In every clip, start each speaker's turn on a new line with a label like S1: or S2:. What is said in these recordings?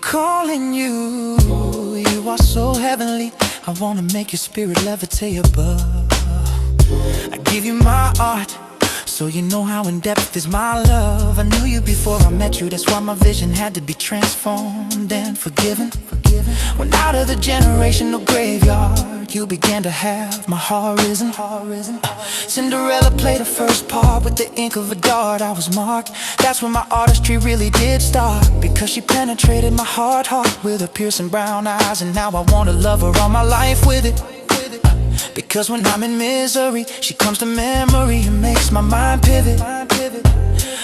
S1: Calling you, you are so heavenly. I wanna make your spirit levitate above. I give you my art, so you know how in depth is my love. I knew you before I met you, that's why my vision had to be transformed and forgiven. When out of the generational graveyard, you began to have my heart risen. Cinderella played the first part with the ink of a dart. I was marked, that's when my artistry really did start, because she penetrated my heart with her piercing brown eyes. And now I wanna love her all my life with it, because when I'm in misery, she comes to memory and makes my mind pivot.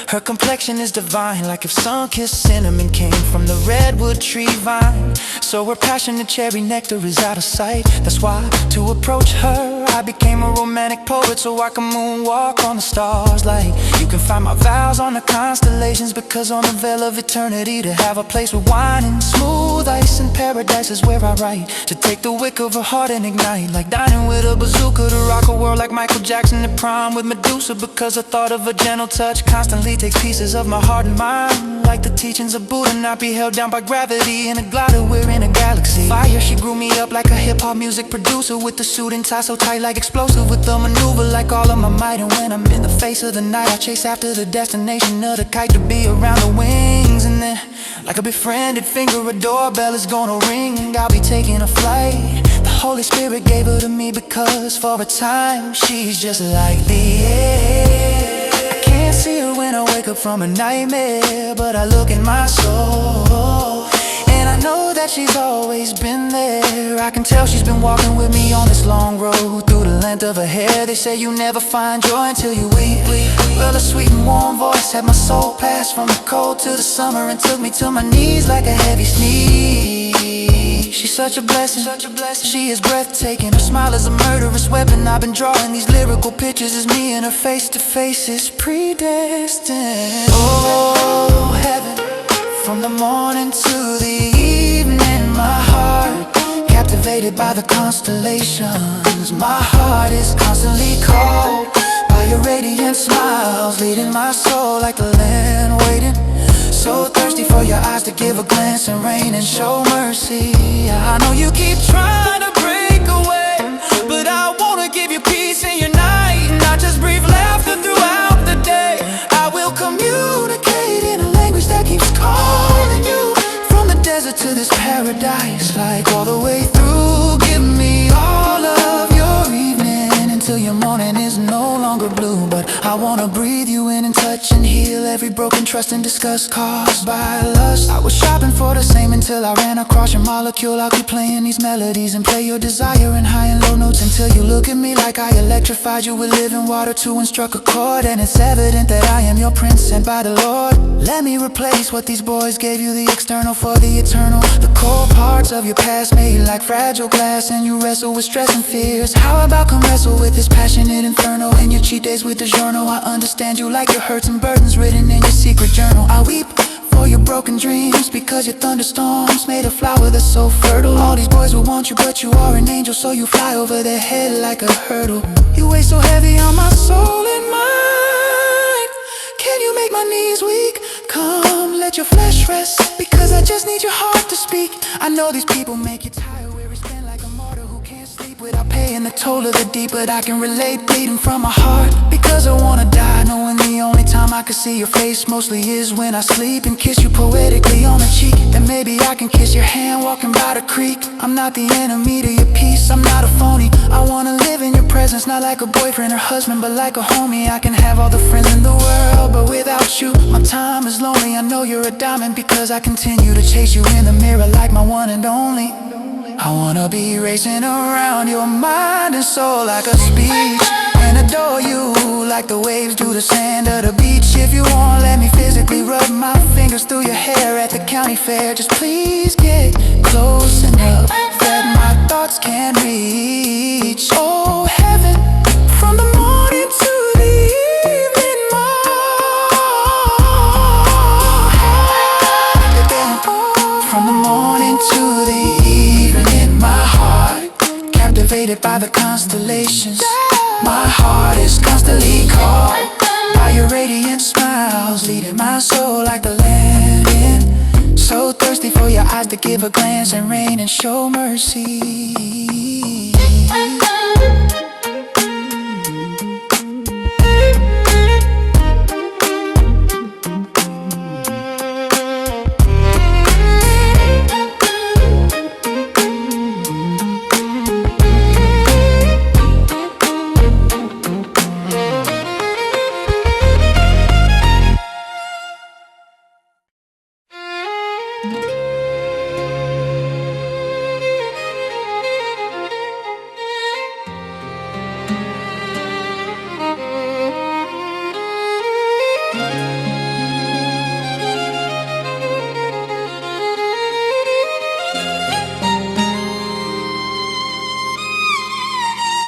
S1: Her complexion is divine, like if sun-kissed cinnamon came from the redwood tree vine. So her passionate cherry nectar is out of sight. That's why, to approach her, I became a romantic poet, so I can moonwalk on the stars. Like, you can find my vows on the constellations, because on the veil of eternity, to have a place with wine and smooth ice in paradise is where I write. To take the wick of her heart and ignite, like dining with a bazooka, to rock a world like Michael Jackson at prom with Medusa. Because the thought of a gentle touch constantly takes pieces of my heart and mind, like the teachings of Buddha, not be held down by gravity. In a glider, we're in a galaxy. Fire, she grew me up like a hip-hop music producer, with the suit and tie so tight like explosive, with the maneuver like all of my might. And when I'm in the face of the night, I chase after the destination of the kite, to be around the wings. And then, like a befriended finger, a doorbell is gonna ring, and I'll be taking a flight. The Holy Spirit gave her to me, because for a time she's just like the air. I can't see her when I wake up from a nightmare, but I look in my soul, and I know that she's always been there. I can tell she's been walking with me on this long road, through the length of her hair. They say you never find joy until you weep. Well, her sweet and warm voice had my soul pass from the cold to the summer, and took me to my knees like a heavy sneeze. She's such a blessing, she is breathtaking. Her smile is a murderous weapon. I've been drawing these lyrical pictures as me and her face to face is predestined. Oh, heaven, from the morning to the evening, my heart captivated by the constellations. My heart is constantly called by your radiant smiles, leading my soul like the land waiting. So thirsty for your eyes to give a glance and rain and show mercy. I know you keep trying to break away, but I wanna give you peace in your night, not just brief laughter throughout the day. I will communicate in a language that keeps calling you, from the desert to this paradise, like all the way through. Give me all of your evening until your morning is no longer blue. But I wanna breathe you in and touch and heal every broken trust and disgust caused by lust. I was shopping for the same until I ran across your molecule. I'll keep playing these melodies and play your desire in high and low notes, until you look at me like I electrified you with living water to and struck a chord. And it's evident that I am your prince sent by the Lord. Let me replace what these boys gave you, the external for the eternal. The core parts of your past made like fragile glass, and you wrestle with stress and fears. How about come wrestle with this passionate inferno in your cheat days with the journal? I understand you like your hurts and burdens written in your secret journal. I weep for your broken dreams, because your thunderstorms made a flower that's so fertile. All these boys will want you, but you are an angel, so you fly over their head like a hurdle. You weigh so heavy on my soul and mind. Can you make my knees weak? Come, let your flesh rest, because I just need your heart to speak. I know these people make you tired, weary, spent like a martyr who can't sleep without paying the toll of the deep. But I can relate, bleeding from my heart, because I wanna die knowing the only time I can see your face mostly is when I sleep, and kiss you poetically on the cheek. Then maybe I can kiss your hand walking by the creek. I'm not the enemy to your peace, I'm not a phony. I wanna live in your presence, not like a boyfriend or husband, but like a homie. I can have all the friends in the world, but without you, my time is lonely. I know you're a diamond, because I continue to chase you in the mirror like my one and only. I wanna be racing around your mind and soul like a speech, and adore you like the waves do the sand of the beach. If you won't let me physically rub my fingers through your hair at the county fair, just please get close enough that my thoughts can reach. Oh heaven, from the morning to the evening, from the morning to the evening, my heart captivated by the constellations. My heart is constantly caught by your radiant smiles, leading my soul like the land in. So thirsty for your eyes to give a glance and rain and show mercy.